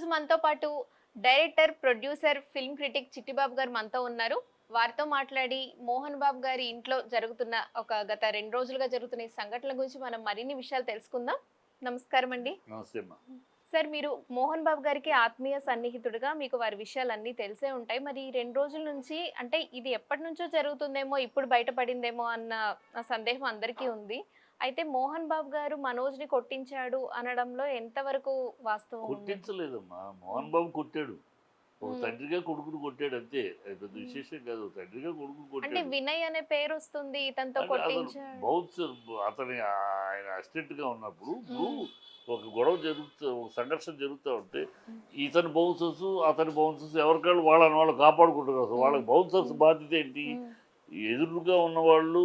ఈరోజు మనతో పాటు director, producer, film critic Chittibabu గారు మనతో ఉన్నారు. వారితో మాట్లాడి మోహన్ బాబు గారి ఇంట్లో జరుగుతున్న గత 2 రోజులుగా జరుగుతున్న ఈ సంఘటనల గురించి మనం మరిన్ని విషయాలు తెలుసుకుందాం. నమస్కారం అండి. నమస్తే అమ్మా. సార్, మీరు మోహన్ బాబు గారికి ఆత్మీయ సన్నిహితుడిగా మీకు వారి విషయాలన్నీ తెలిసే ఉంటాయి. మరి ఈ 2 రోజుల నుంచి అంటే ఇది ఎప్పటినుంచో జరుగుతుందేమో, ఇప్పుడు బయటపడిందేమో అన్న సందేహం అందరికీ ఉంది. అయితే మోహన్ బాబు గారు మనోజ్‌ని కొట్టించాడు అనడంలో ఎంతవరకు వాస్తవం ఉంది? కొట్టించలేదమ్మా. మోహన్ హ్మ్. బాబు కొట్టాడు. ఒక హ్మ్. తండ్రిగా కొడుకుని కొట్టాడు అంతే. అది పెద్ద హ్మ్. విశేషం కాదు. తండ్రిగా కొడుకుని అంటే కొట్టాడు. వినయ్ అనే పేరొస్తుంది. ఇతనితో అంటే అతను కొట్టించాడు. బౌన్సర్, అతని ఆయన అసిస్టెంట్‌గా ఉన్నప్పుడు హ్మ్. ఒక గొడవ ఒక సంఘర్షణ జరుగుతా ఉంటే హ్మ్. ఇతని బౌన్సర్స్, అతని బౌన్సర్స్ ఎవరికాళ్ళు వాళ్ళని వాళ్ళు కాపాడుకుంటారు. అసలు హ్మ్. వాళ్ళకి బౌన్సర్స్ హ్మ్. బాధ్యత ఏంటి? హ్మ్. ఎదురుగా ఉన్నవాళ్ళు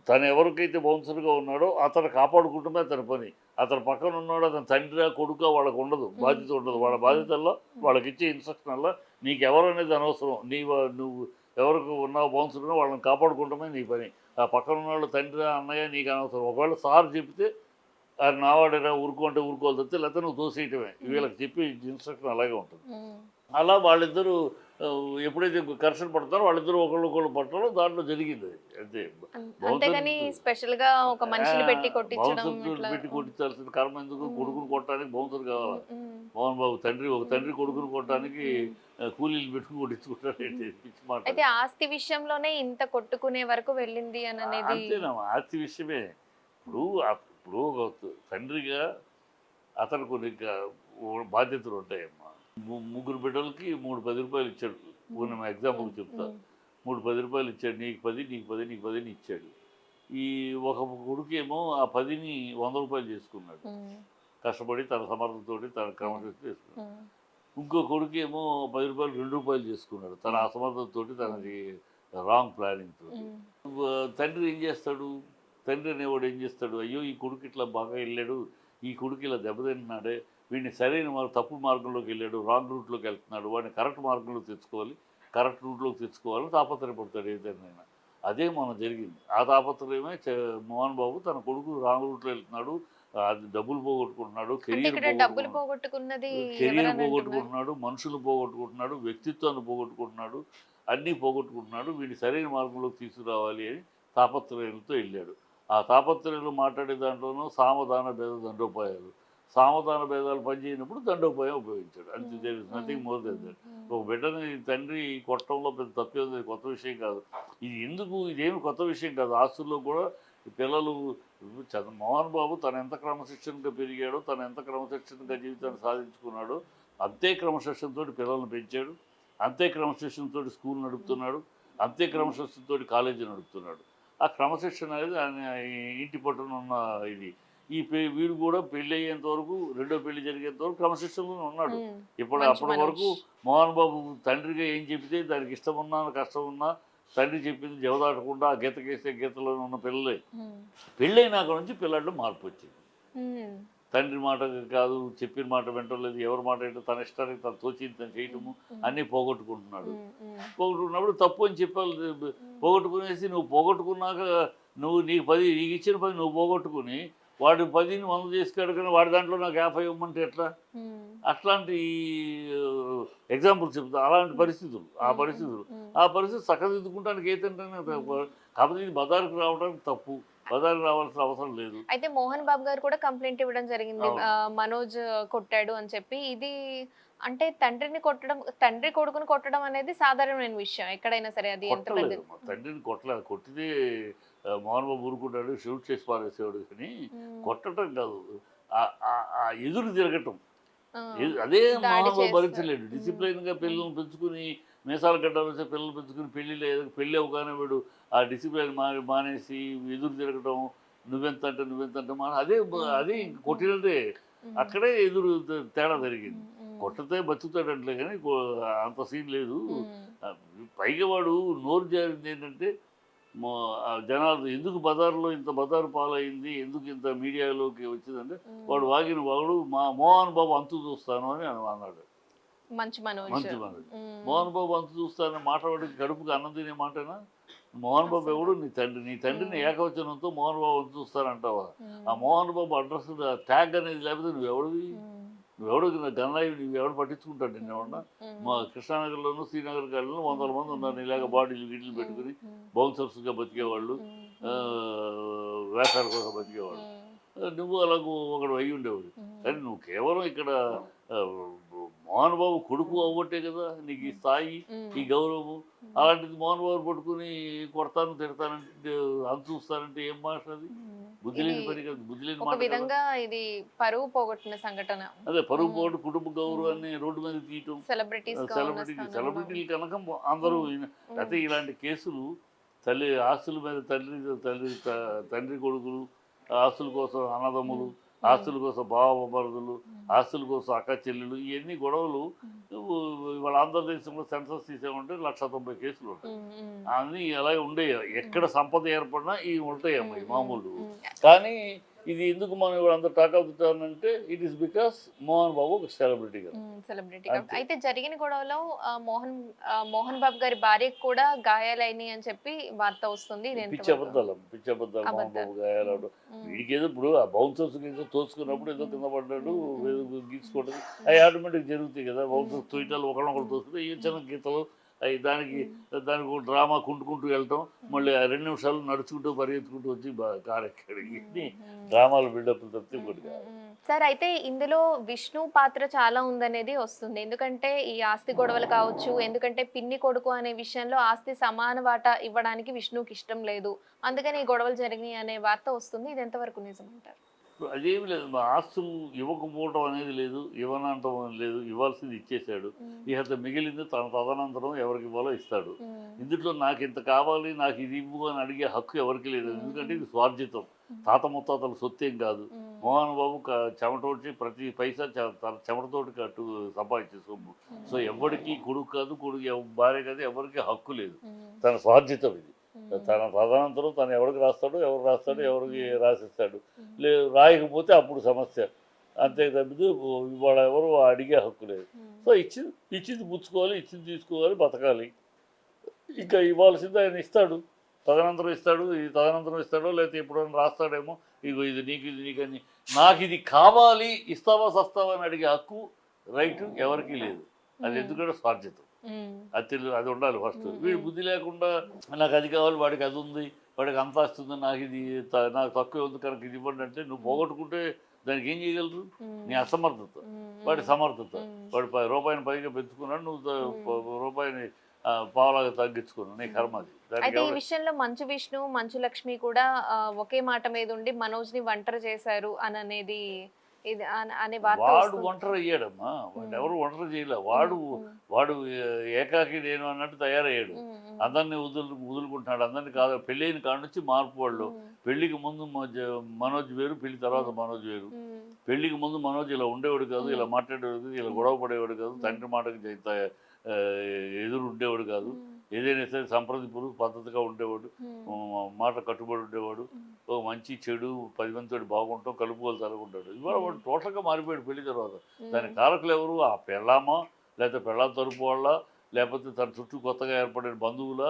తను ఎవరికైతే బౌన్సర్‌గా ఉన్నాడో అతను కాపాడుకుంటమే అతని పని. అతని పక్కన ఉన్నాడు అతని తండ్రా, కొడుకా వాళ్ళకి ఉండదు. హ్మ్. బాధ్యత ఉండదు. హ్మ్. వాళ్ళ హ్మ్. బాధ్యతల్లో హ్మ్. వాళ్ళకిచ్చే ఇన్‌స్ట్రక్షనల్లా నీకెవరనేది అనవసరం. నువ్వు ఎవరికి ఉన్నావో బౌన్సర్‌గా వాళ్ళని కాపాడుకుంటమే నీ పని. ఆ పక్కన ఉన్నోళ్ళు తండ్రా, అన్నయ్య నీకు అనవసరం. ఒకవేళ సార్ చెప్తే అది నావాడేరా ఊరుకో అంటే ఊరుకోవాలి తప్పితే లేకపోతే నువ్వు తోసేయటమే. హ్మ్. వీళ్ళకి చెప్పే ఇన్‌స్ట్రక్షన్ అలాగే ఉంటుంది. హ్మ్. అలా వాళ్ళిద్దరూ ఎప్పుడైతే ఘర్షణ పడతారో వాళ్ళిద్దరూ ఒకళ్ళొకళ్ళు పట్టడం దాంట్లో జరిగిందది. అంతే. బౌన్సర్ అంతేగాని స్పెషల్‌గా ఒక మనిషిని పెట్టి కొట్టించడం బౌన్సర్‌తోటి ఇట్లా. పెట్టి హ్మ్. కొట్టించాల్సిన కర్మ ఎందుకు? హ్మ్. కొడుకుని కొట్టడానికి బౌన్సర్ కావాలా? హ్మ్. హ్మ్. మోహన్ బాబు ఒక హ్మ్. తండ్రి హ్మ్. కొడుకుని హ్మ్. కొట్టడానికి హ్మ్. కూలీలు పెట్టుకొని కొట్టించుకుంటారేంటి? హ్మ్. పిచ్చి మాట అయితే అది. ఆస్తి విషయంలోనే ఇంత కొట్టుకునే వరకు వెళ్ళింది అననేది. అంతేనమ్మా. ఆస్తి విషయమే. ఇప్పుడు హ్మ్. ఇప్పుడు ఒక తండ్రిగా అతను కొన్ని బాధ్యతలుంటాయమ్మా. ముగ్గురు బిడ్డలకి 3 రూ. 10 ఇచ్చాడు. హ్మ్. పోనీ మా ఎగ్జాంపుల్‌కి హ్మ్. చెప్తా. హ్మ్. 3 రూ. 10 ఇచ్చాడు. నీకు 10, నీకు 10, నీకు 10 అని ఇచ్చాడు. ఈ ఒక కొడుకేమో ఆ 10ని రూ. 100 చేసుకున్నాడు. హ్మ్. కష్టపడి తన సమర్థతతోటి తన హ్మ్. క్రమశిక్షణ చేసుకున్నాడు. హ్మ్. ఇంకో కొడుకేమో రూ. 10 రూ. 2 చేసుకున్నాడు. తన హ్మ్. అసమర్థతతోటి హ్మ్. తనది రాంగ్ ప్లానింగ్ తోటి. హ్మ్. తండ్రి ఏం చేస్తాడు? తండ్రి అనేవాడు ఏం చేస్తాడు? అయ్యో! ఈ కొడుకు ఇట్లా బాగా ఎళ్ళాడు. ఈ కొడుకు ఇలా దెబ్బతింటున్నాడే. వీడిని సరైన తప్పు మార్గంలోకి ఎళ్ళాడు. రాంగ్ రూట్‌లోకి ఎళ్తున్నాడు. వాడిని కరెక్ట్ మార్గంలోకి తెచ్చుకోవాలి. కరెక్ట్ రూట్‌లోకి తెచ్చుకోవాలని తాపత్రయపడతాడు ఏ తండ్రైనా. అదే మొన్న జరిగింది. ఆ తాపత్రయమే మోహన్ బాబు తన కొడుకు రాంగ్ రూట్‌లో ఎళ్తున్నాడు. అది డబ్బులు పోగొట్టుకుంటున్నాడు. అంటే కెరియర్ ఇక్కడ డబ్బులు పోగొట్టుకుంటున్నాడు. పోగొట్టుకున్నది కెరియర్ ఎవరని అంటున్నారు? పోగొట్టుకుంటున్నాడు. మనుషులు పోగొట్టుకుంటున్నాడు. వ్యక్తిత్వాన్ని పోగొట్టుకుంటున్నాడు. అన్నీ పోగొట్టుకుంటున్నాడు. వీడిని సరైన మార్గంలోకి తీసుకురావాలి అని తాపత్రయంతో ఎళ్ళాడు. ఆ తాపత్రయంలో మాట్లాడే దాంట్లోనూ సామదాన భేద దండోపాయాలు. సామదాన భేదాలు పనిచేయనప్పుడు దండోపాయం ఉపయోగించాడు. అంతే హ్మ్. దేర్ ఇస్ హ్మ్. నథింగ్ మోర్ దెన్ హ్మ్. దట్. హ్మ్. ఒక బిడ్డని తండ్రి కొట్టడంలో పెద్ద తప్పేముంది, కొత్త విషయం కాదు. ఇదేమి కొత్త విషయం కాదు. ఆస్తుల్లో కూడా ఈ పిల్లలు మోహన్ బాబు తను ఎంత క్రమశిక్షణగా పెరిగాడో, తను ఎంత క్రమశిక్షణగా జీవితాన్ని సాధించుకున్నాడో, అంతే క్రమశిక్షణతోటి పిల్లల్ని పెంచాడు. అంతే క్రమశిక్షణతోటి స్కూల్ హ్మ్. నడుపుతున్నాడు. అంతే క్రమశిక్షణతోటి కాలేజీ నడుపుతున్నాడు. ఆ క్రమశిక్షణ అనేది ఆయన ఇంటి పట్టున ఉన్న ఇది. వీడు కూడా పెళ్ళయ్యేంత వరకు, రెండో పెళ్లి జరిగేంత వరకు క్రమశిక్షణలోనే ఉన్నాడు. హ్మ్. మంచు అప్పటి వరకు మనోజ్. మోహన్ బాబు తండ్రిగా ఏం చెబితే దానికి ఇష్టమున్నా, కష్టమున్నా తండ్రి చెప్పింది జవదాటకుండా ఆ గీతకేసే గీతలోనే ఉన్న పిల్లలే. హ్మ్. పెళ్ళైనాక నుంచి పిల్లాడిలో మార్పొచ్చింది. హ్మ్. తండ్రి మాట కాదు, చెప్పిన మాట వింటలేదు, ఎవరి మాట ఏంటో తన ఇష్టానికి తను తోచింది తను హ్మ్. చేయటము హ్మ్. అన్నీ పోగొట్టుకుంటున్నాడు. హ్మ్. హ్మ్. పోగొట్టుకున్నప్పుడు తప్పు అని చెప్పాలి. హ్మ్. పోగొట్టుకునేసి నువ్వు పోగొట్టుకున్నాక నీకిచ్చిన 10 నువ్వు పోగొట్టుకుని, వాడు 10ని 100 చేసి కడుక్కుని వాడి దాంట్లో నాకు 50 ఇవ్వమంటే ఎట్లా? హ్మ్. అట్లాంటి ఎగ్జాంపుల్స్ చెప్తా. అలాంటి హ్మ్. పరిస్థితులు. హ్మ్. హ్మ్. హ్మ్. ఆ పరిస్థితి చక్కదిద్దుకుంటానికి ఏ తండ్రైనా హ్మ్. కాకపోతే ఇది బజారుకి రావడానికి తప్పు. బజారుకి రావాల్సిన అవసరం లేదు. అయితే మోహన్ బాబు గారు కూడా కంప్లెయింట్ ఇవ్వడం జరిగింది. అవును. మనోజ్ కొట్టాడు అని చెప్పి. ఇది అంటే తండ్రి కొడుకుని కొట్టడం అనేది సాధారణమైన విషయం. ఎక్కడైనా సరే అది ఎంత పెద్ద. కొట్టలేదమ్మా. తండ్రిని కొట్టలేదు. కొట్టితే మోహన్ బాబు ఊరుకుంటాడు. షూట్ చేసి పారేసేవాడు కానీ, హ్మ్. కొట్టటం కాదు. ఆ ఎదురు తిరగటం. ఆ! అదే దాడి మోహన్ బాబు చేస్తాడు. భరించలేడు. హ్మ్. డిసిప్లైన్‌గా హ్మ్. పిల్లల్ని పెంచుకొని, మీసాలు గడ్డాలొచ్చే పిల్లల్ని పెంచుకొని పెళ్లి అవ్వగానే వీడు ఆ డిసిప్లైన్ మానేసి ఎదురు తిరగటం, నువ్వెంతంటే హ్మ్. అదే హ్మ్. ఇంక హ్మ్. కొట్టినట్టే. హ్మ్. అక్కడే ఎదురు తేడా హ్మ్. జరిగింది. హ్మ్. హ్మ్. కొట్టితే బతుకుతాడంటలే గానీ, అంత సీన్ లేదు. హ్మ్. ఆహ్, పైగా వాడు నోరు జారిందేంటంటే, మొ జనాలు ఎందుకు బజార్‌లో ఇంత బజారు పాలైంది? ఎందుకు ఇంత మీడియాలోకి వచ్చిందంటే, హ్మ్. వాడు వాగిన వాగుడు మోహన్ బాబు అంతు చూస్తాను అని అన్నాడు. మంచు మనోజ్. మంచి మనది. హ్మ్. మోహన్ బాబు అంతు చూస్తానని మాట వాడికి కడుపుకి అన్నం తినే మాటేనా? మోహన్ బాబు అస్సలు ఎవడు? కాదు. నీ తండ్రి. నీ తండ్రిని హ్మ్. ఏకవచనంతో మోహన్ బాబు అంతు చూస్తానంటావా? ఆ హ్మ్. మోహన్ బాబు అడ్రెస్ ట్యాగ్ అనేది లేకపోతే నువ్వెవడివి? హ్మ్. నువ్వెవడు గన్నాయి నువ్వు ఎవడు పట్టించుకుంటాడు నిన్న ఎవడన్నా మా కృష్ణానగర్లోనూ శ్రీనగర్ గారిలో 100 మంది ఉన్నారు ఇలాగ బాడీలు గిడ్లు పెట్టుకుని బౌన్సర్స్గా బతికేవాళ్ళు వేషాల కోసం బతికేవాళ్ళు నువ్వు అలాగూ ఒకడు అయ్యి ఉండేవాడు కానీ నువ్వు కేవలం ఇక్కడ మోహన్ బాబు కొడుకు అవ్వట్టే కదా నీకు ఈ స్థాయి ఈ గౌరవము అలాంటిది మోహన్ బాబు పట్టుకుని కొడతాను తిడతానంటే చూస్తానంటే ఏం మాట అది బుద్ధి లేని పని కదా బుద్ధి లేని మాట విధంగా ఇది పరువు పోగొట్టిన సంఘటన అదే పరువు పోగొట్టు కుటుంబ గౌరవాన్ని రోడ్డు మీద తీయటం సెలబ్రిటీలు కనుక అందరూ అయితే ఇలాంటి కేసులు ఆస్తుల మీద తండ్రి కొడుకులు ఆస్తుల కోసం అన్నదమ్ములు ఆస్తుల కోసం బావమరుదులు ఆస్తుల కోసం అక్క చెల్లెలు ఇవన్నీ గొడవలు ఇవాళ ఆంధ్రదేశంలో సెన్సస్ తీసామంటే 190 కేసులు ఉంటాయి అన్నీ అలాగే ఉండేవి ఎక్కడ సంపద ఏర్పడినా ఇవి ఉంటాయమ్మా ఈ మామూలు కానీ ఇది ఎందుకు మనం ఇప్పుడు అంత టాక్ అవుతుంటానంటే it is because Mohan Babu ఒక సెలబ్రిటీ అయితే జరిగిన గొడవలో మోహన్ బాబు గారి భార్యకు కూడా గాయాలైనాయి అని చెప్పి వార్త వస్తుంది పిచ్చి అబద్ధాలు మోహన్ బాబు గాయాలు వీడికి ఏదో ఇప్పుడు ఆ బౌన్సర్స్ ఏదో తోసుకున్నప్పుడు ఏదో కింద పడ్డాడు ఏదో గీసుకోవడం అవి ఆటోమేటిక్ జరుగుతాయి కదా బౌన్సర్స్ తోయటాలు ఒకళ్ళొకళ్ళు తోసుకుంటే ఈ చిన్న గీతలు అవి దానికి ఒక డ్రామా కుంటుకుంటూ వెళ్ళటం మళ్ళీ 2 నిమిషాలు నడుచుకుంటూ పరిగెత్తుకుంటూ వచ్చి కారు ఎక్కడికి డ్రామాలు బిల్డప్ తప్పితే కొద్దిగా సార్ అయితే ఇందులో విష్ణు పాత్ర చాలా ఉందనేది వస్తుంది ఎందుకంటే ఈ ఆస్తి గొడవలు కావచ్చు ఎందుకంటే పిన్ని కొడుకు అనే విషయంలో ఆస్తి సమాన వాటా ఇవ్వడానికి విష్ణుకి ఇష్టం లేదు అందుకని ఈ గొడవలు జరిగినాయి అనే వార్త వస్తుంది ఇది ఎంతవరకు నిజం అంటారు అదేమి లేదు మా ఆస్తులు ఇవ్వకపోవటం అనేది లేదు ఇవ్వనంటం లేదు ఇవ్వాల్సింది ఇచ్చేసాడు ఇక మిగిలింది తన తదనంతరం ఎవరికి ఇవ్వాలో ఇస్తాడు ఇందులో నాకు ఇంత కావాలి నాకు ఇది ఇవ్వు అని అడిగే హక్కు ఎవరికి లేదు ఎందుకంటే ఇది స్వార్జితం తాత ముత్తాతల సొత్తేం కాదు మోహన్ బాబు చెమటోడ్చి ప్రతి పైసా తన చెమటతోటి కట్టు సంపాదించే సొమ్ము సో ఎవరికి కొడుకు కాదు కొడుకు భార్య కాదు ఎవరికి హక్కు లేదు తన స్వార్జితం ఇది తన తదనంతరం తను ఎవరికి రాస్తాడో ఎవరికి రాసిస్తాడు లేదు రాయకపోతే అప్పుడు సమస్య అంతే తప్పితే ఇవాళ ఎవరు అడిగే హక్కు లేదు సో ఇచ్చింది పుచ్చుకోవాలి ఇచ్చింది తీసుకోవాలి బతకాలి ఇంకా ఇవ్వాల్సింది ఆయన ఇస్తాడు తదనంతరం ఇస్తాడో లేకపోతే ఎప్పుడైనా రాస్తాడేమో ఇగో ఇది నీకని నాకు ఇది కావాలి ఇస్తావా సస్తావా అని అడిగే హక్కు రైట్ ఎవరికీ లేదు అది ఎందుకంటే స్వార్జితం అది ఉండాలి ఫస్ట్ వీడు బుద్ధి లేకుండా నాకు అది కావాలి వాడికి అది ఉంది వాడికి అంత వస్తుంది నాకు తక్కువ ఉంది కనుక ఇది ఇవ్వండి అంటే నువ్వు పోగొట్టుకుంటే దానికి ఏం చేయగలరు నీ అసమర్థత వాడి సమర్థత వాడు రూపాయిని పైగా పెంచుకున్నాడు నువ్వు రూపాయిని పావులాగా తగ్గించుకున్నావు నీ కర్మ అది అయితే ఈ విషయంలో మంచు విష్ణు మంచు లక్ష్మి కూడా ఒకే మాట మీద ఉండి మనోజ్ని ఒంటరి చేశారు అని అనేది వాడు ఒంటరి అయ్యాడమ్మా వాడు ఎవరు ఒంటరి చేయలే వాడు ఏకాకి నేను అన్నట్టు తయారయ్యాడు అందరినీ వదులుకుంటున్నాడు అందరినీ కాదు పెళ్ళైన కాడ నుంచి మార్పు వాళ్ళు పెళ్లికి ముందు మనోజ్ వేరు పెళ్లి తర్వాత మనోజ్ వేరు పెళ్లికి ముందు మనోజ్ ఇలా ఉండేవాడు కాదు ఇలా మాట్లాడేవాడు కాదు ఇలా గొడవ పడేవాడు కాదు తండ్రి మాటకి ఎదురు ఉండేవాడు కాదు ఏదైనా సరే సంప్రదింపులు పద్ధతిగా ఉండేవాడు మాట కట్టుబడి ఉండేవాడు మంచి చెడు 10 మందితో బాగుంటాం కలుపుకోలు తలుగుంటాడు ఇవాళ వాడు టోటల్గా మారిపోయాడు పెళ్లి తర్వాత దాని కారకులు ఎవరు ఆ పెళ్ళామా లేకపోతే పెళ్ళాం తరపు వాళ్ళ లేకపోతే తన చుట్టూ కొత్తగా ఏర్పడిన బంధువుల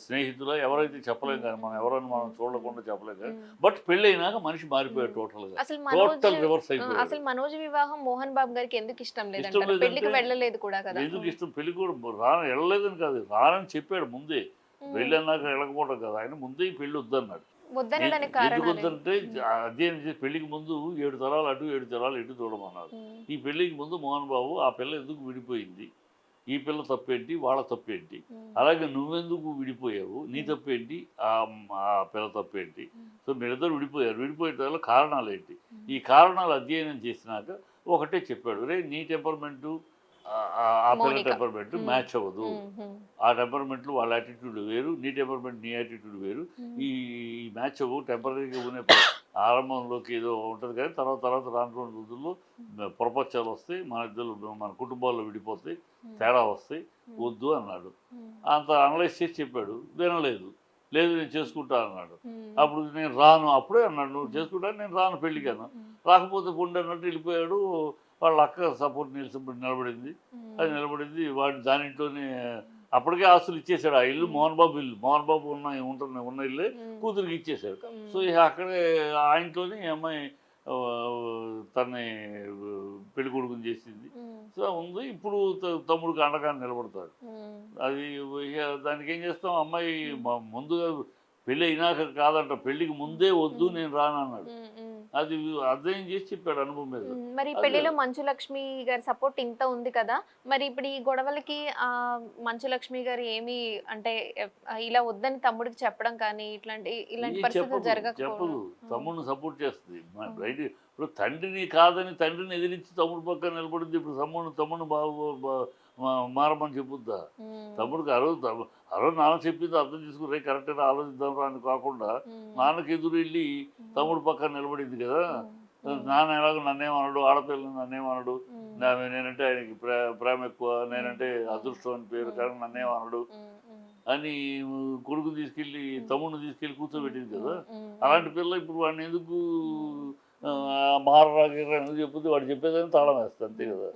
స్నేహితుల ఎవరైతే చెప్పలేం కానీ మనం చూడకుండా చెప్పలేం కానీ బట్ పెళ్ళి అయినాక మనిషి మారిపోయాడు టోటల్ రివర్స్ అయిపోయాడు అసలు మనోజ్ వివాహం మోహన్ బాబు గారికి ఎందుకు ఇష్టం లేదు పెళ్లికి వెళ్ళలేదు కూడా కదా ఎందుకు ఇష్టం పెళ్లి కూడా వెళ్ళలేదని కాదు రానని చెప్పాడు ముందే పెళ్ళి అన్నాక వెళ్ళకపోవడం కదా ఆయన ముందే ఈ పెళ్లి వద్దన్నాడు ఎందుకు వద్దంటే అదే పెళ్లికి ముందు 7 తరాలు అటు 7 తరాలు ఇటు చూడమన్నారు ఈ పెళ్లికి ముందు మోహన్ బాబు ఆ పిల్ల ఎందుకు విడిపోయింది ఈ పిల్ల తప్పేంటి వాళ్ళ తప్పేంటి అలాగే నువ్వెందుకు విడిపోయావు నీ తప్పేంటి ఆ పిల్ల తప్పేంటి సో మీరిద్దరు విడిపోయేట కారణాలు ఏంటి ఈ కారణాలు అధ్యయనం చేసినాక ఒకటే చెప్పాడు రే నీ టెంపర్మెంటు ఆ పిల్ల టెంపర్మెంట్ మ్యాచ్ అవ్వదు ఆ టెంపర్మెంట్లు వాళ్ళ యాటిట్యూడ్ వేరు నీ టెంపర్మెంట్ నీ యాటిట్యూడ్ వేరు ఈ మ్యాచ్ అవ్వవు టెంపరీగా ఉన్న ఆరంభంలోకి ఏదో ఉంటుంది కానీ తర్వాత రాను రోజుల్లో ప్రపంచాలు వస్తాయి మన కుటుంబాల్లో విడిపోతాయి తేడా వస్తాయి వద్దు అన్నాడు అంత అనలైజ్ చేసి చెప్పాడు వినలేదు లేదు నేను చేసుకుంటా అన్నాడు అప్పుడు నేను రాను అప్పుడే అన్నాడు నువ్వు చేసుకుంటా నేను రాను పెళ్ళికి అన్నా రాకపోతే పొండి అన్నట్టు వెళ్ళిపోయాడు వాళ్ళ అక్క సపోర్ట్ నిలబడింది అది నిలబడింది వాడి దానింట్లోనే అప్పటికే ఆస్తులు ఇచ్చేసాడు ఆ ఇల్లు మోహన్ బాబు ఉన్న ఇల్లే కూతురికి ఇచ్చేసాడు సో అక్కడే ఆ ఇంట్లోనే ఈ అమ్మాయి ఆ, తన్ని పెళ్లి కొడుకుని చేసింది. సో ఉంది ఇప్పుడు తమ్ముడికి అండగా నిలబడతాడు. అది ఇక దానికి ఏం చేస్తాం, అమ్మాయి ముందుగా పెళ్ళి అయినాక కాదంట, పెళ్ళికి ముందే వద్దు నేను రానన్నాడు. అది అర్థం చేసి చెప్పాడు అనుభవం మీద. మరి ఈ అదే. పెళ్లిలో మంచు లక్ష్మి గారి సపోర్ట్ ఇంత ఉంది కదా, మరి ఇప్పుడు ఈ గొడవలకి మంచు లక్ష్మి గారు ఏమి అంటే ఇలా వద్దని తమ్ముడికి చెప్పడం కానీ ఇలాంటి ఈ పరిస్థితులు చెప్పదు జరగకపోవడం. తమ్ముడిని సపోర్ట్ చేస్తుంది. రైట్. ఇప్పుడు తండ్రిని కాదని తండ్రిని ఎదిరించి తమ్ముడు పక్కన నిలబడింది. ఇప్పుడు తమ్ముడిని మారమని చెప్పుద్దా? తమ్ముడికి ఆ రోజు నాన్న చెప్పింది అర్థం చేసుకుని కరెక్ట్గా ఆలోచిద్దాం రా అని కాకుండా నాన్నకి ఎదురు వెళ్ళి తమ్ముడు పక్కన నిలబడింది కదా. నాన్న ఎలాగో నన్నేమనడు, ఆడపిల్లని నన్నేమనడు, నేనంటే ఆయనకి ప్రేమ ఎక్కువ, నేనంటే అదృష్టం అని పేరు కానీ నన్నేమనడు అని కొడుకుని తీసుకెళ్ళి తమ్ముడిని తీసుకెళ్ళి కూర్చోబెట్టింది కదా. అలాంటి పిల్ల ఇప్పుడు వాడిని ఎందుకు మారరాగిర్రా ఎందుకు చెప్తే వాడు చెప్పేదని తాళం వేస్తా అంతే కదా.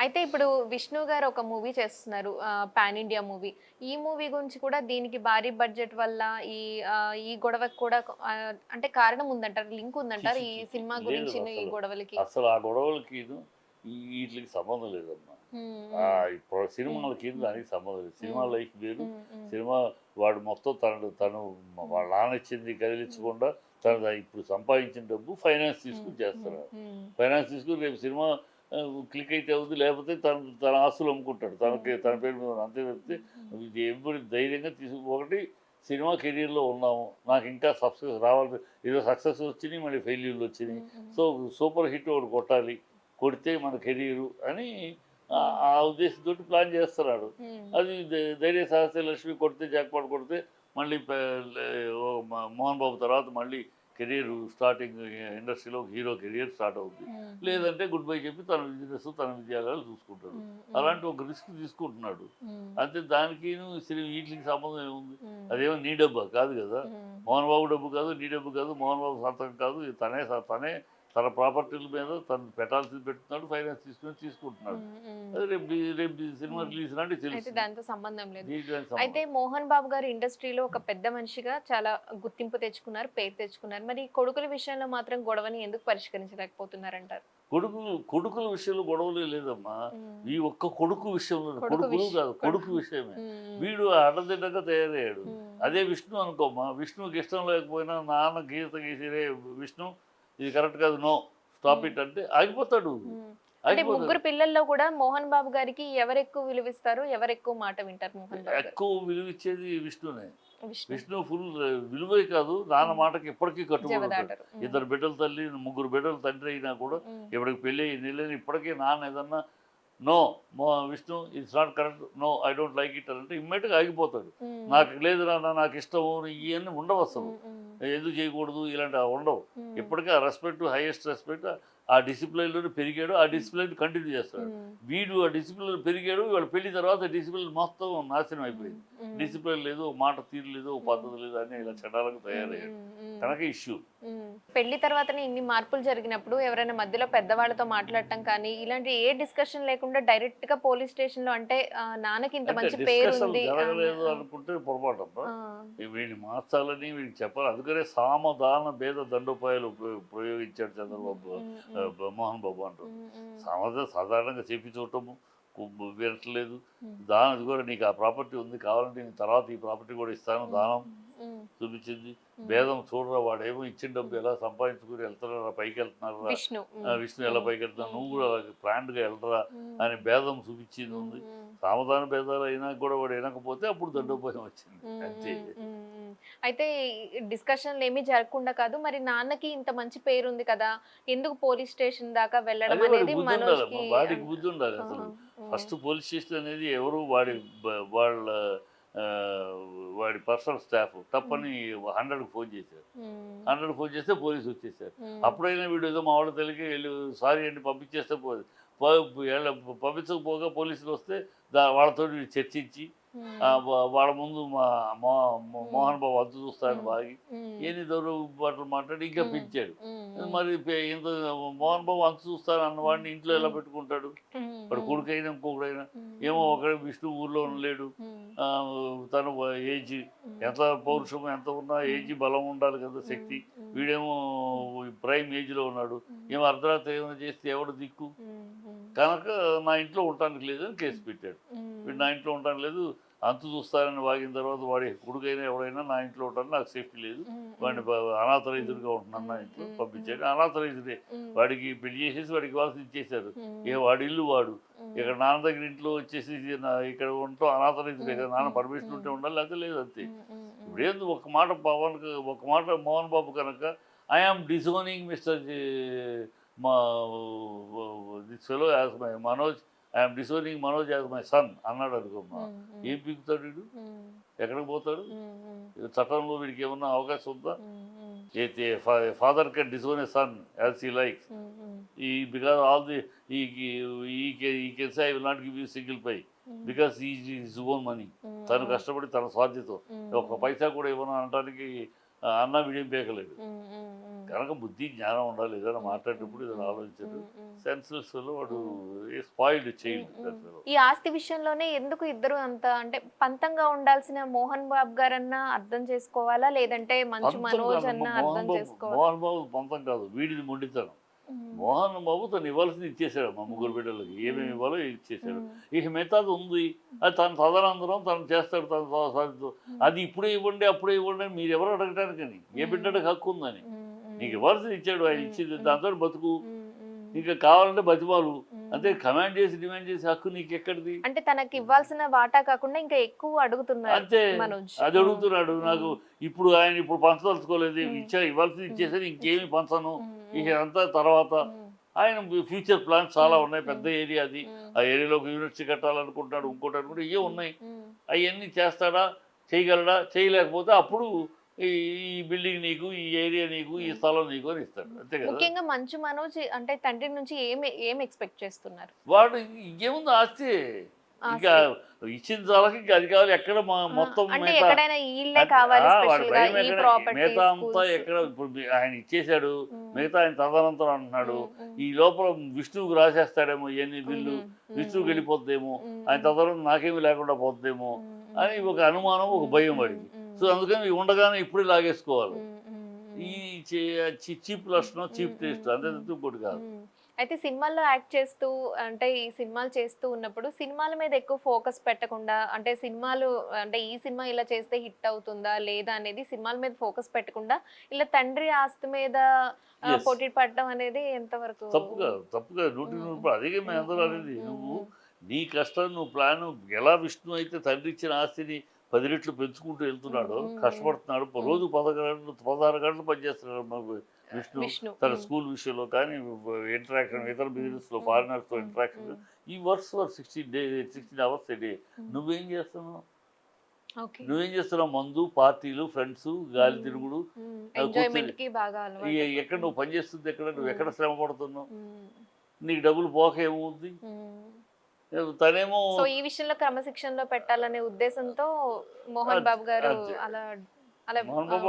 అయితే ఇప్పుడు విష్ణు గారు ఒక మూవీ చేస్తున్నారు, పాన్ ఇండియా మూవీ. ఈ మూవీ గురించి కూడా దీనికి భారీ బడ్జెట్ వల్ల ఈ గొడవకి కూడా అంటే కారణం ఉందంటారు, లింక్ ఉందంటారు ఈ సినిమా గురించి ఈ గొడవలకి? అసలు ఆ గొడవలకి వీటికి సంబంధం లేదమ్మా. ఇప్పుడు సినిమాలకి దానికి సంబంధం లేదు. సినిమా లైఫ్ వేరు. సినిమా వాడు మొత్తం తను వాళ్ళ నాన్న ఇచ్చింది కదిలించకుండా తను ఇప్పుడు సంపాదించిన డబ్బు ఫైనాన్స్ తీసుకుని చేస్తున్నారు. ఫైనాన్స్ తీసుకుని రేపు సినిమా క్లిక్ అయితే అవుతుంది, లేకపోతే తన ఆస్తులు అమ్ముకుంటాడు తన పేరు మీద. అంతే తప్పితే ఇది ఎప్పుడు ధైర్యంగా ఒకటి సినిమా కెరీర్లో ఉన్నాము, నాకు ఇంకా సక్సెస్ రావాలి, ఏదో సక్సెస్ వచ్చినాయి మళ్ళీ ఫెయిల్యూర్లు వచ్చినాయి, సో సూపర్ హిట్ ఒకటి కొట్టాలి, కొడితే మన కెరీరు అని ఆ ఉద్దేశంతో ప్లాన్ చేస్తున్నాడు. అది ధైర్య సాహస లక్ష్మి కొడితే జాక్పాట్ కొడితే మళ్ళీ మోహన్ బాబు తర్వాత మళ్ళీ కెరీర్ స్టార్టింగ్ ఇండస్ట్రీలో హీరో కెరీర్ స్టార్ట్ అవుతుంది. లేదంటే గుడ్ బై చెప్పి తన బిజినెస్ తన విజయాలు చూసుకుంటాడు. అలాంటి ఒక రిస్క్ తీసుకుంటున్నాడు అంతే. దానికి వీటికి సంబంధం ఏముంది? అదేమో నీ డబ్బా కాదు కదా, మోహన్ బాబు డబ్బు కాదు, నీ డబ్బు కాదు, మోహన్ బాబు సంతకం కాదు, తనే తన ప్రాపర్టీల మీద తను పెట్టాల్సింది పెడుతున్నాడు, ఫైనాన్స్ తీసుకుంటున్నాడు. అది రేపు సినిమా రిలీజ్ అంటే తెలుసు, దాంతో సంబంధం లేదు. దీనికి అయితే మోహన్ బాబు గారు ఇండస్ట్రీలో ఒక పెద్ద మనిషిగా చాలా గుర్తింపు తెచ్చుకున్నారు, పేరు తెచ్చుకున్నారు. మరి కొడుకుల విషయంలో మాత్రం గొడవని ఎందుకు పరిష్కరించలేకపోతున్నారంటారు? కొడుకుల విషయంలో గొడవలే లేదమ్మా. ఈ ఒక్క కొడుకు విషయంలో, కొడుకులు కాదు కొడుకు విషయమే. వీడు అడ్డదిడ్డగా తయారయ్యాడు. అదే విష్ణు అనుకోమ్మా, విష్ణుకి ఇష్టం లేకపోయినా నాన్న గీత గీసిరే విష్ణు ఇది కరెక్ట్ కాదు, నో స్టాప్ ఇట్ అంటే ఆగిపోతాడు. అంటే ముగ్గురు పిల్లల్లో కూడా మోహన్ బాబు గారికి ఎవరు ఎక్కువ విలువిస్తారు, ఎవరు ఎక్కువ మాట వింటారు? మోహన్ బాబు ఎక్కువ విలువ ఇచ్చేది విష్ణునే. విష్ణు ఫుల్ విలువే కాదు, నాన్న మాటకి ఇప్పటికీ కట్టుబడి ఉంటాడు. ఇద్దరు బిడ్డల తల్లి, ముగ్గురు బిడ్డల తండ్రి అయినా కూడా ఇప్పటికి పెళ్ళి నెలని ఇప్పటికీ నాన్న ఏదన్నా no Vishnu it's not correct, no I don't like it అంటే ఇమ్మీడియట్గా ఆగిపోతాడు. నాకు లేదు నాన్న, నాకు ఇష్టము, ఇవన్నీ ఉండవు అసలు, ఎందుకు చేయకూడదు ఇలాంటి ఉండవు. ఇప్పటికీ ఆ రెస్పెక్ట్, హైయెస్ట్ రెస్పెక్ట్, ఆ డిసిప్లిన్లోనే పెరిగాడు, ఆ డిసిప్లిన్ కంటిన్యూ చేస్తాడు. వీడు ఆ డిసిప్లిన్ పెరిగాడు, వాళ్ళ పెళ్లి తర్వాత డిసిప్లిన్ మొత్తం నాశనం అయిపోయింది. డిసిప్లిన్ లేదు, మాట తీరు లేదు, పద్ధతి లేదు అని ఇలా చట్టాలకు తయారయ్యాడు. కనుక ఇష్యూ. పెళ్లి తర్వాతనే ఇన్ని మార్పులు జరిగినప్పుడు ఎవరైనా మధ్యలో పెద్దవాళ్ళతో మాట్లాడటం కానీ ఇలాంటి ఏ డిస్కషన్ లేకుండా డైరెక్ట్ గా పోలీస్ స్టేషన్ లో అంటే నాన్నకి ఇంత మంచి పేరు ఉంది జరగలేదు అనుకుంటే పొరపాటు అబ్బా. వీడిని మార్చాలని వీడికి చెప్పాలి. అందుకనే సామధాన భేద దండోపాయాలు ప్రయోగించాడు చంద్రబాబు, మోహన్ బాబు అంటారు. సాధారణంగా చెప్పి చూడటము వినట్లేదు. దాని కూడా నీకు ఆ ప్రాపర్టీ ఉంది, కావాలంటే నేను తర్వాత ఈ ప్రాపర్టీ కూడా ఇస్తాను దానం చూపించింది. భేదం చూడరా, వాడేమో ఇచ్చిన డబ్బు ఎలా సంపాదించుకుని వెళ్తున్నారా, పైకి వెళ్తున్నారా, విష్ణు ఎలా పైకి వెళ్తున్నా, నువ్వు కూడా ప్లాంట్గా వెళ్ళరా అని భేదం చూపించింది ఉంది. సామధాన భేదాలు అయినా కూడా వాడు వినకపోతే అప్పుడు దండోపాయం వచ్చింది అంతే. అయితే డిస్కషన్లు ఏమీ జరగకుండా కాదు, మరి నాన్నకి ఇంత మంచి పేరు ఉంది కదా, ఎందుకు పోలీస్ స్టేషన్ దాకా వెళ్ళడం అనేది వాడికి బుద్ధి ఉండాలి. అసలు ఫస్ట్ పోలీస్ స్టేషన్ అనేది ఎవరు వాడి పర్సనల్ స్టాఫ్ తప్పని 100కి ఫోన్ చేశారు. 100కి ఫోన్ చేస్తే పోలీసు వచ్చేసారు. అప్పుడైనా వీడు ఏదో మా వాళ్ళ తెలియక వెళ్ళి సారీ అండి పంపించేస్తే పంపించకపోగా పోలీసులు వస్తే వాళ్ళతో చర్చించి వాళ్ళ ముందు మోహన్ బాబు అంతు చూస్తాడని బాగి ఎన్ని దౌర్బాట్లు మాట్లాడి ఇంకా పెంచాడు. మరి ఇంత మోహన్ బాబు అంతు చూస్తాను అన్నవాడిని ఇంట్లో ఎలా పెట్టుకుంటాడు? వాడు కొడుకైనా ఇంకొకడైనా ఏమో ఒకడే విష్ణు ఊర్లో లేడు, తను ఏజ్ ఎంత పౌరుషం ఎంత ఉన్నా ఏజ్ బలం ఉండాలి కదా, శక్తి. వీడేమో ప్రైమ్ ఏజ్లో ఉన్నాడు, ఏమో అర్ధరాత్రి ఏమైనా చేస్తే ఎవడు దిక్కు. కనుక నా ఇంట్లో ఉండటానికి లేదు అని కేసు పెట్టాడు. వీడు నా ఇంట్లో ఉండటానికి లేదు, అంతు చూస్తారని వాగిన తర్వాత వాడి కొడుకైనా ఎవడైనా నా ఇంట్లో ఉండడానికి నాకు సేఫ్టీ లేదు, వాడిని అనాథరైజుడుగా ఉంటున్నాను నా ఇంట్లో పంపించాడు. అనాథరైజుడే, వాడికి పెళ్లి చేసేసి వాడికి ఇవ్వాల్సి ఇచ్చేశారు. వాడి ఇల్లు వాడు, ఇక్కడ నాన్న దగ్గర ఇంట్లో వచ్చేసి ఇక్కడ ఉంటాం అనాథరైజుడే కదా, నాన్న పర్మిషన్ ఉంటే ఉండాలి, లేకపోతే లేదు అంతే. ఇప్పుడు ఏంది ఒక మాట మోహన్ బాబు కనుక ఐఆమ్ డిజోనింగ్ మిస్టర్ మా this fellow as my Manoj, I'm disowning Manoj as my son అన్నాడు అనుకోమ్మా, ఏం పీకుతాడు వీడు, ఎక్కడికి పోతాడు? చట్టంలో వీడికి ఏమన్నా అవకాశం ఉందా? అయితే father can disown a son as he likes, because all the he can say I will not give you single pie because his own money. తను కష్టపడి తన స్వార్థతో ఒక పైసా కూడా ఇవ్వను అనడానికి అన్న వీడియం పేకలేదు. కనుక బుద్ధి జ్ఞానం ఉండాలి, ఏదైనా మాట్లాడేటప్పుడు ఏదైనా ఆలోచించాడు. సెన్స్లెస్ వాడు స్పాయిల్డ్ చైల్డ్. ఈ ఆస్తి విషయంలోనే ఎందుకు ఇద్దరు అంత అంటే పంతంగా ఉండాల్సిన మోహన్ బాబు గారన్నా అర్థం చేసుకోవాలా, లేదంటే మంచు మనోజ్ అన్న అర్థం చేసుకోవాలా? మోహన్ బాబు పంతం కాదు, వీడిది మొండితనం. మోహన్ బాబు తను ఇవ్వాల్సింది ఇచ్చేసాడు, మా ముగ్గురు బిడ్డలకి ఏమేమి ఇవ్వాలో ఇచ్చేసాడు. ఇక మిగతాది ఉంది, అది తను తదనంతరం తను చేస్తాడు తన సాధితో. అది ఇప్పుడే ఇవ్వండి అప్పుడే ఇవ్వండి అని మీరు ఎవరు అడగటానికని, ఏ బిడ్డకి హక్కు ఉందని. నీకు ఇవ్వాల్సింది ఇచ్చాడు, ఆయన ఇచ్చింది దాంతో బతుకు, ఇంకా కావాలంటే బతిమాలు అంతే. కమాండ్ చేసి డిమాండ్ చేసి హక్కు నీకు ఎక్కడిది? అంటే తనకి ఇవ్వాల్సిన వాటా కాకుండా ఇంకా ఎక్కువ అడుగుతున్నాడు అంతే, మనోజ్. అది అడుగుతున్నాడు. నాకు ఇప్పుడు ఆయన ఇప్పుడు పంచదలుచుకోలేదు, ఇవ్వాల్సింది ఇచ్చేసరి ఇంకేమి పంచను, ఇక అంతా తర్వాత. ఆయన ఫ్యూచర్ ప్లాన్స్ చాలా ఉన్నాయి, పెద్ద ఏరియా అది, ఆ ఏరియాలో ఒక యూనివర్సిటీ కట్టాలనుకుంటాడు, ఇంకోటి అనుకుంటే ఇవే ఉన్నాయి. అవన్నీ చేస్తాడా, చేయగలడా? చేయలేకపోతే అప్పుడు ఈ బిల్డింగ్ నీకు, ఈ ఏరియా నీకు, ఈ స్థలం నీకు అని ఇస్తాడు, అంతే కదా. ముఖ్యంగా మంచు మనోజ్ అంటే తండ్రి నుంచి ఏం ఎక్స్పెక్ట్ చేస్తున్నారు? వాడు ఇంకేముంది ఆస్తి, ఇంకా ఇచ్చిన చాలకి ఇంకా అది కావాలి. ఎక్కడ మొత్తం మిగతా అంతా ఎక్కడ ఇప్పుడు ఆయన ఇచ్చేసాడు, మిగతా ఆయన తదనంతరం అంటున్నాడు. ఈ లోపల విష్ణువుకి రాసేస్తాడేమో ఇవన్నీ బిల్లు, విష్ణువుకి వెళ్ళిపోద్దేమో, ఆయన తదనంతరం నాకేమీ లేకుండా పోద్దేమో అని ఒక అనుమానం, ఒక భయం వాడికి. సో అందుకని ఉండగానే ఇప్పుడే లాగేసుకోవాలి. ఈ చీప్ లక్షణం, చీప్ టేస్ట్, అంతే ఇంకోటి కాదు. అయితే సినిమాల్లో యాక్ట్ చేస్తూ అంటే ఈ సినిమాలు చేస్తూ ఉన్నప్పుడు సినిమాల మీద ఎక్కువ ఫోకస్ పెట్టకుండా, అంటే సినిమాలు అంటే ఈ సినిమా ఇలా చేస్తే హిట్ అవుతుందా లేదా అనేది సినిమాల మీద ఫోకస్ పెట్టకుండా ఇలా తండ్రి ఆస్తి మీద పోటీ పడడం అనేది ఎంతవరకు తప్పుగా 100% అదే మేము అందరూ అనేది. నువ్వు నీ కష్టం, నువ్వు ప్లాన్ ఎలా విష్ణు అయితే తండ్రి ఇచ్చిన ఆస్తిని 10 రెట్లు పెంచుకుంటూ వెళ్తున్నాడు, కష్టపడుతున్నాడు, రోజు 16 గంటలు పనిచేస్తున్నాడు మాకు విష్ణు. తన స్కూల్ విషయంలో కానీ, ఇంటరాక్షన్ ఇతర బిజినెస్లో ఫారినర్స్తో ఇంటరాక్షన్, ఈ works for 16 hours a day. నువ్వేం చేస్తున్నావు? మందు, పార్టీలు, ఫ్రెండ్స్, గాలి తిరుగుడు, ఎక్కడ నువ్వు పని చేస్తుంది, ఎక్కడ నువ్వు ఎక్కడ శ్రమ పడుతున్నావు, నీకు డబ్బులు పోక ఏమవుద్ది? తనేమో ఈ విషయంలో క్రమశిక్షణలో పెట్టాలనే ఉద్దేశంతో మోహన్ బాబు గారు మోహన్ బాబు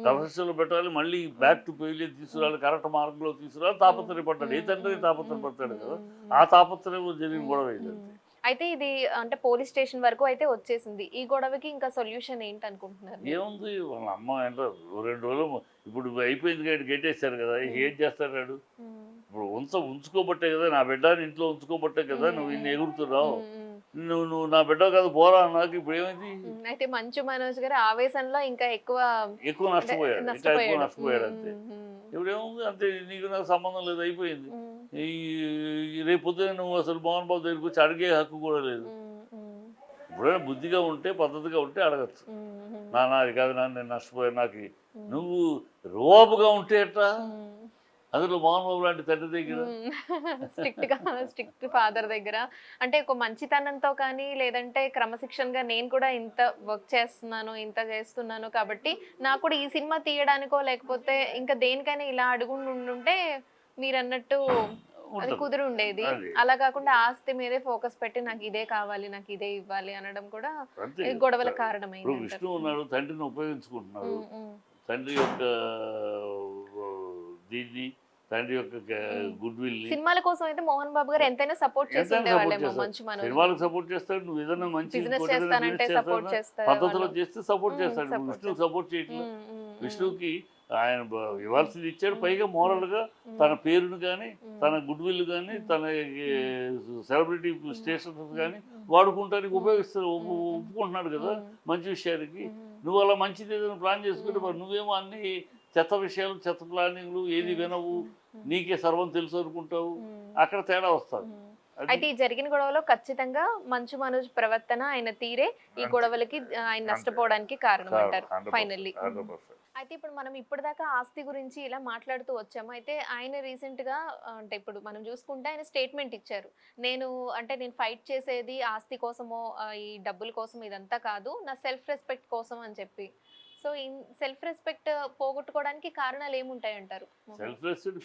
క్రమశిక్షణలో పెట్టాలి, మళ్ళీ బ్యాక్ టు ఫెయిలియర్ తీసుకురావాలి, కరెక్ట్ మార్గంలో తీసుకురావాలి తాపత్రయపడ్డాడు. ఏ తండ్రి తాపత్రయపడతాడు కదా, ఆ తాపత్రయం జరిగిన గొడవ ఇదంతే. అయితే ఇది అంటే పోలీస్ స్టేషన్ వరకు అయితే వచ్చేసింది. ఈ గొడవకి ఇంకా సొల్యూషన్ ఏంటి అనుకుంటున్నారు? ఏముంది, వాళ్ళ అమ్మ అంటే 2 రోజులు ఇప్పుడు అయిపోయింది, గెట్టేశారు కదా, ఏం చేస్తాడు? ఇప్పుడు ఉంచుకోబట్టే కదా, నా బిడ్డని ఇంట్లో ఉంచుకోబట్టే కదా నువ్వు ఇన్ని ఎగురుతున్నావు. నువ్వు నా బిడ్డ కాదు పోరా నాకు. ఇప్పుడు ఏమైంది? అయితే మంచు మనోజ్ గారు ఆవేశంలో ఇంకా ఎక్కువ నష్టపోయాడు అంతే. ఇప్పుడు ఏముంది, అంతే, నీకు నాకు సంబంధం లేదు, అయిపోయింది. ఈ రేపు పొద్దున నువ్వు అసలు మోహన్ బాబు దగ్గరికి వచ్చి అడిగే హక్కు కూడా లేదు. ఇప్పుడైనా బుద్ధిగా ఉంటే, పద్ధతిగా ఉంటే అడగచ్చు. నాది కాదు, నేను నష్టపోయాను నాకు. నువ్వు రోబుగా ఉంటే ఎట్లా? అందులో మోహన్ బాబు లాంటి తండ్రి దగ్గర, స్ట్రిక్ట్ ఫాదర్ దగ్గర అంటే ఒక మంచితనంతో కానీ, లేదంటే క్రమశిక్షణగా నేను కూడా ఇంత వర్క్ చేస్తున్నాను, ఇంత చేస్తున్నాను కాబట్టి నాకు కూడా ఈ సినిమా తీయడానికో లేకపోతే ఇంకా దేనికైనా ఇలా అడుగుండుంటే మీరు అన్నట్టు అది కుదిరి ఉండేది. అలా కాకుండా ఆస్తి మీదే ఫోకస్ పెట్టి నాకు ఇదే కావాలి, నాకు ఇదే ఇవ్వాలి అనడం కూడా గొడవల కారణమైంది. విష్ణు ఉన్నాడు, తండ్రిని ఉపయోగించుకుంటున్నాడు, తండ్రి యొక్క దీన్ని తండ్రి యొక్క గుడ్ విల్ ని సినిమాల కోసం అయితే మోహన్ బాబు గారు ఎంతైనా సపోర్ట్ చేసి ఎంతైనా ఉండేవాళ్ళేమో support మంచు మనోజ్. సినిమాలకు సపోర్ట్ చేస్తాడు, నువ్వు ఏదైనా మంచి బిజినెస్ ఇంకోటి ఏదైనా చేస్తానంటే business సపోర్ట్ చేస్తానా చేస్తారు పద్ధతిలో వాళ్ళు. చేస్తే సపోర్ట్ చేస్తాడు. support విష్ణుకి సపోర్ట్ చేయట్లేదు. విష్ణుకి విష్ణుకి ఆయన ఇవ్వాల్సింది ఇచ్చాడు, పైగా moral గా తన పేరును కానీ తన గుడ్ విల్ కానీ తన సెలబ్రిటీ స్టేషన్స్ కానీ వాడుకుంటానికి ఉపయోగిస్తారు, ఒప్పుకుంటున్నాడు కదా మంచి విషయానికి. నువ్వు అలా మంచిది ఏదైనా ప్లాన్ చేసుకుంటే మరి నువ్వేమో అన్ని చెత్త విషయాలు, చెత్త ప్లానింగ్లు, ఏది వినవు, నీకే సర్వం తెలుసు అనుకుంటావు, అక్కడ తేడా వస్తుంది. అయితే ఈ జరిగిన గొడవలో ఖచ్చితంగా మంచు మనోజ్ ప్రవర్తన, ఆయన తీరే ఈ గొడవలకి ఆయన నష్టపోవడానికి కారణం అంటారు ఫైనల్లీ. అయితే ఇప్పుడు మనం ఇప్పటిదాకా ఆస్తి గురించి ఇలా మాట్లాడుతూ వచ్చాము. అయితే ఆయన రీసెంట్ గా అంటే ఇప్పుడు మనం చూసుకుంటే ఆయన స్టేట్మెంట్ ఇచ్చారు. నేను ఫైట్ చేసేది ఆస్తి కోసమో ఈ డబ్బుల కోసం ఇదంతా కాదు, నా సెల్ఫ్ రెస్పెక్ట్ కోసం అని చెప్పి. సో సెల్ఫ్ రెస్పెక్ట్ పోగొట్టుకోవడానికి కారణాలు ఏముంటాయి అంటారు? సెల్ఫ్ రెస్పెక్ట్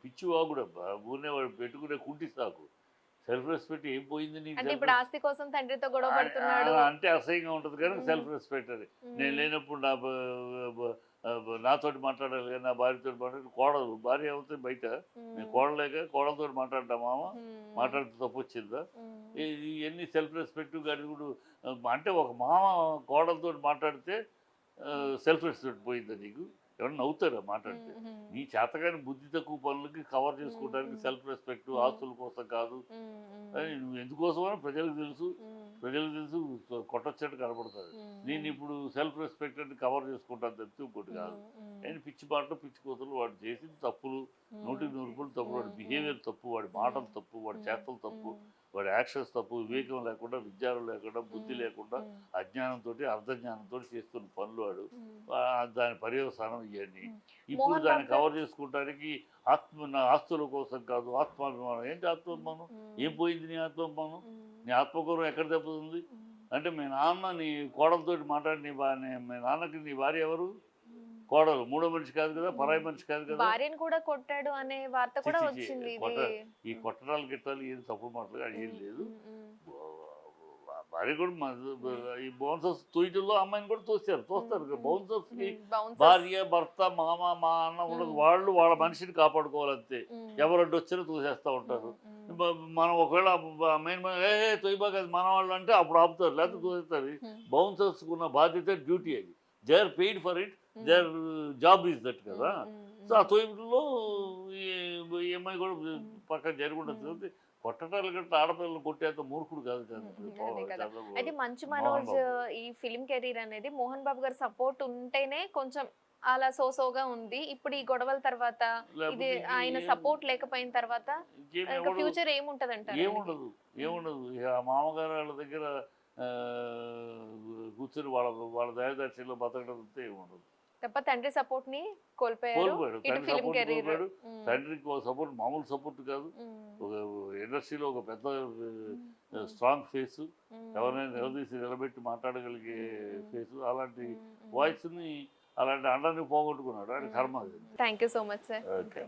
పిచ్చి వాగుడబ్బా, ఊరినే వాడు పెట్టుకునే కుంటి సాకు. సెల్ఫ్ రెస్పెక్ట్ ఏం పోయింది నీకు? అంటే ఇప్పుడు ఆస్తి కోసం తండ్రితో గొడవ పడుతున్నాడు అంటే అసహ్యంగా ఉంటుంది కానీ సెల్ఫ్ రెస్పెక్ట్ అది. నేను లేనప్పుడు నాతోటి మాట్లాడాలి కానీ, నా భార్యతో మాట్లాడి, కోడలు భార్య అవుతే బయట నేను కోడలేక కోడలతో మాట్లాడ్డా మామ, మాట్లాడితే తప్పు వచ్చిందా? ఇవన్నీ సెల్ఫ్ రెస్పెక్ట్ కానీ కూడా. అంటే ఒక మామ కోడలతో మాట్లాడితే సెల్ఫ్ రెస్పెక్ట్ పోయిందా నీకు? ఎవరన్నా నవ్వుతారా మాట్లాడితే? నీ చేతగాని బుద్ధి తక్కువ పనులకి కవర్ చేసుకోవడానికి సెల్ఫ్ రెస్పెక్ట్, ఆస్తుల కోసం కాదు. నువ్వు ఎందుకోసమని ప్రజలకు తెలుసు కొట్టొచ్చట్టు కనపడుతుంది. నేను ఇప్పుడు సెల్ఫ్ రెస్పెక్ట్ అంటే కవర్ చేసుకుంటాను తప్పితే ఇంకోటి కాదు. నేను పిచ్చి మాటలు, పిచ్చి కూతురు, వాడు చేసిన తప్పులు 100% తప్పు, వాడి బిహేవియర్ తప్పు, వాడి మాటలు తప్పు, వాడి చేతలు తప్పు, వాడి యాక్షన్స్ తప్పు, వివేకం లేకుండా, విద్యాలు లేకుండా, బుద్ధి లేకుండా, అజ్ఞానంతో అర్ధజ్ఞానంతో చేస్తున్న పనులు వాడు. దాని పర్యవసానం ఇవన్నీ. ఇప్పుడు దాన్ని కవర్ చేసుకోవడానికి నా ఆస్తుల కోసం కాదు, ఆత్మాభిమానం. ఏంటి ఆత్మాభిమానం? ఏం పోయింది నీ ఆత్మాభిమానం? నీ ఆత్మగౌరవం ఎక్కడ దెబ్బతుంది? అంటే మీ నాన్న నీ కోడలతో మాట్లాడి మీ నాన్నకి నీ భార్య ఎవరు? కోడలు. మూడో మనిషి కాదు కదా, పరాయి మనిషి కాదు కదా. భార్యను కూడా కొట్టాడు అనే వార్త కూడా వచ్చింది. ఈ కొట్టడాలు గిట్టాలు ఏది తప్పు మాటలు ఏం లేదు. భార్య కూడా ఈ బౌన్సర్స్ తొయ్యలో అమ్మాయిని కూడా తోస్తారు. బౌన్సర్స్ కి భార్య, భర్త, మామ, మా అన్న ఉండదు. వాళ్ళు వాళ్ళ మనిషిని కాపాడుకోవాలంతే. ఎవరడ్డు వచ్చినా తోసేస్తూ ఉంటారు. మనం ఒకవేళ మెయిన్ తొయ్యబా కదా మన వాళ్ళు అంటే అప్పుడు ఆపుతారు, లేకపోతే తోసేస్తారు. బౌన్సర్స్ ఉన్న బాధ్యత, డ్యూటీ అది. They are paid for it, their job is that కదా. సో ఆ తొయ్యలో ఈ అమ్మాయి కూడా పక్కన జరుగుంటుంది. కొట్టడాలు గట్ట ఆడపిల్లలు కొట్టేంత మూర్ఖుడు కాదు కదా. అయితే మంచు మనోజ్ ఈ ఫిలిం కెరీర్ అనేది మోహన్ బాబు గారి సపోర్ట్ ఉంటేనే కొంచెం అలా సోసోగా ఉంది. ఇప్పుడు ఈ గొడవల తర్వాత ఇది ఆయన సపోర్ట్ లేకపోయిన తర్వాత ఫ్యూచర్ ఏముంటది అంటారు? ఏముండదు. ఆ మామగారు వాళ్ళ దగ్గర కూర్చొని వాళ్ళ దయదర్శిలో బతకడం ఏముండదు. తప్ప తండ్రి సపోర్ట్ ని కోల్పోయాడు. తండ్రికి సపోర్ట్ మామూలు సపోర్ట్ కాదు. ఒక ఇండస్ట్రీలో ఒక పెద్ద స్ట్రాంగ్ ఫేస్, ఎవరైనా నిలదీసి నిలబెట్టి మాట్లాడగలిగే ఫేస్, అలాంటి వాయిస్ ని, అలాంటి అండాన్ని పోగొట్టుకున్నాడు. ఆయన కర్మ. Thank you so much sir. Okay.